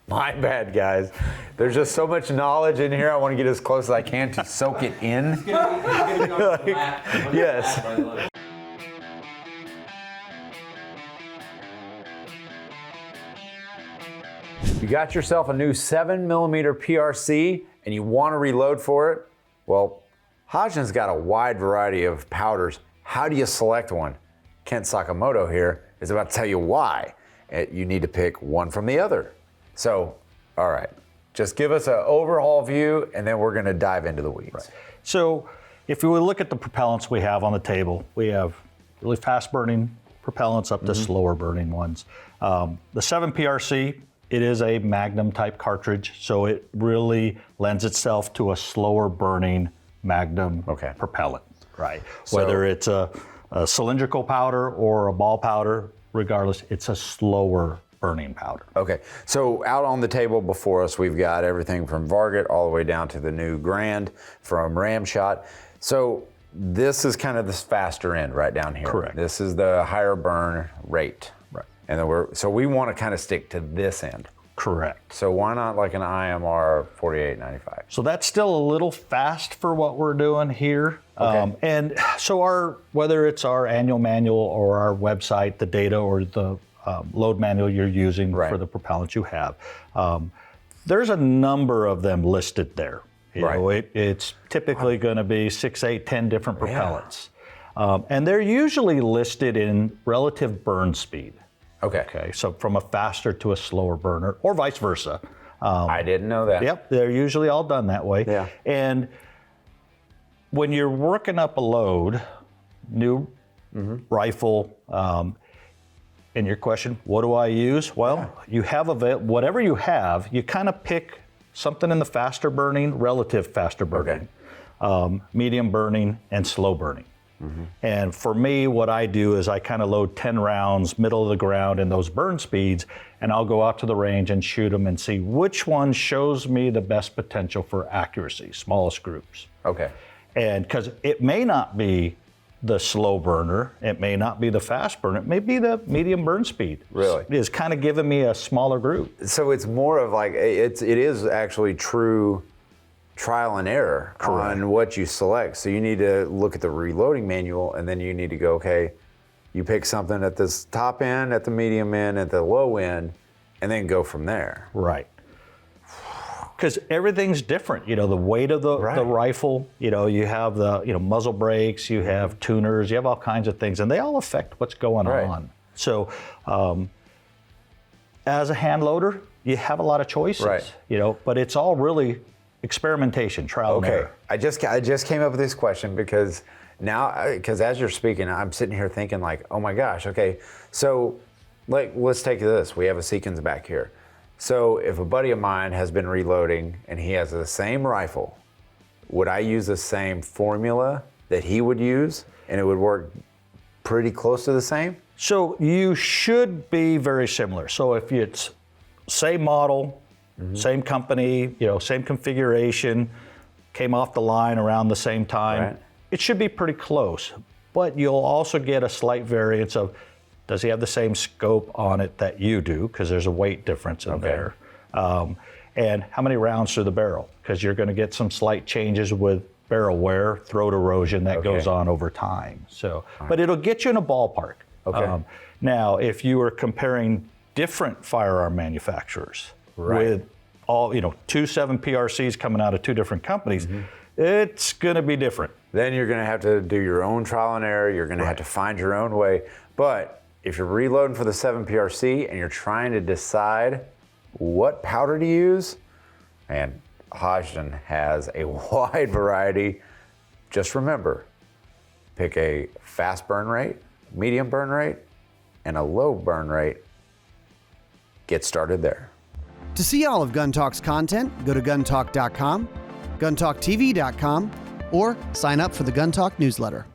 My bad, guys. There's just so much knowledge in here. I want to get as close as I can to soak it in. Yes. You got yourself a new 7mm PRC and you want to reload for it? Well, Hodgdon's got a wide variety of powders. How do you select one? Kent Sakamoto here is about to tell you why. You need to pick one from the other. So, all right, just give us an overall view and then we're going to dive into the weeds. Right. So if we look at the propellants we have on the table, we have really fast burning propellants up to slower burning ones. The 7 PRC, it is a Magnum type cartridge, so it really lends itself to a slower burning Magnum propellant, right? So, whether it's a cylindrical powder or a ball powder, regardless, it's a slower burning powder. Okay, so out on the table before us, we've got everything from Varget all the way down to the new Grand from Ramshot. So this is kind of this faster end right down here. Correct. This is the higher burn rate. Right. And then so we want to kind of stick to this end. Correct. So why not like an IMR 4895? So that's still a little fast for what we're doing here. Okay. And so whether it's our annual manual or our website, the data or the load manual you're using for the propellant you have, there's a number of them listed there. You know, it's typically going to be 6, 8, 10 different propellants. And they're usually listed in relative burn speed. Okay, so from a faster to a slower burner, or vice versa. I didn't know that. Yep, they're usually all done that way. Yeah. And when you're working up a load, new rifle, and your question, what do I use? Well, you have whatever you have, you kind of pick something in the faster burning, relative faster burning, medium burning, and slow burning. And for me, what I do is I kind of load 10 rounds, middle of the ground in those burn speeds, and I'll go out to the range and shoot them and see which one shows me the best potential for accuracy, smallest groups. Okay. And because it may not be the slow burner, it may not be the fast burner, it may be the medium burn speed. Really? It's kind of giving me a smaller group. So it's more of like, it is actually true trial and error on what you select. So you need to look at the reloading manual and then you need to go, okay, you pick something at this top end, at the medium end, at the low end, and then go from there. Right. Because everything's different. You know, the weight of the rifle, you know, you have the, muzzle brakes, you have tuners, you have all kinds of things, and they all affect what's going on. So as a hand loader, you have a lot of choices, but it's all really experimentation, trial and error. I just came up with this question because as you're speaking, I'm sitting here thinking like, oh my gosh, okay, so like let's take this. We have a Seekins back here. So if a buddy of mine has been reloading and he has the same rifle, would I use the same formula that he would use and it would work pretty close to the same? So you should be very similar. So if it's same model, same company, same configuration, came off the line around the same time, it should be pretty close. But you'll also get a slight variance of, does he have the same scope on it that you do? Because there's a weight difference in there. And how many rounds through the barrel? Because you're going to get some slight changes with barrel wear, throat erosion that goes on over time. So, but it'll get you in a ballpark. Now, if you were comparing different firearm manufacturers with all, 2 7 PRCs coming out of 2 different companies, it's going to be different. Then you're going to have to do your own trial and error. You're going to have to find your own way. But if you're reloading for the 7 PRC and you're trying to decide what powder to use, and Hodgdon has a wide variety. Just remember, pick a fast burn rate, medium burn rate, and a low burn rate. Get started there. To see all of Gun Talk's content, go to guntalk.com, guntalktv.com, or sign up for the Gun Talk newsletter.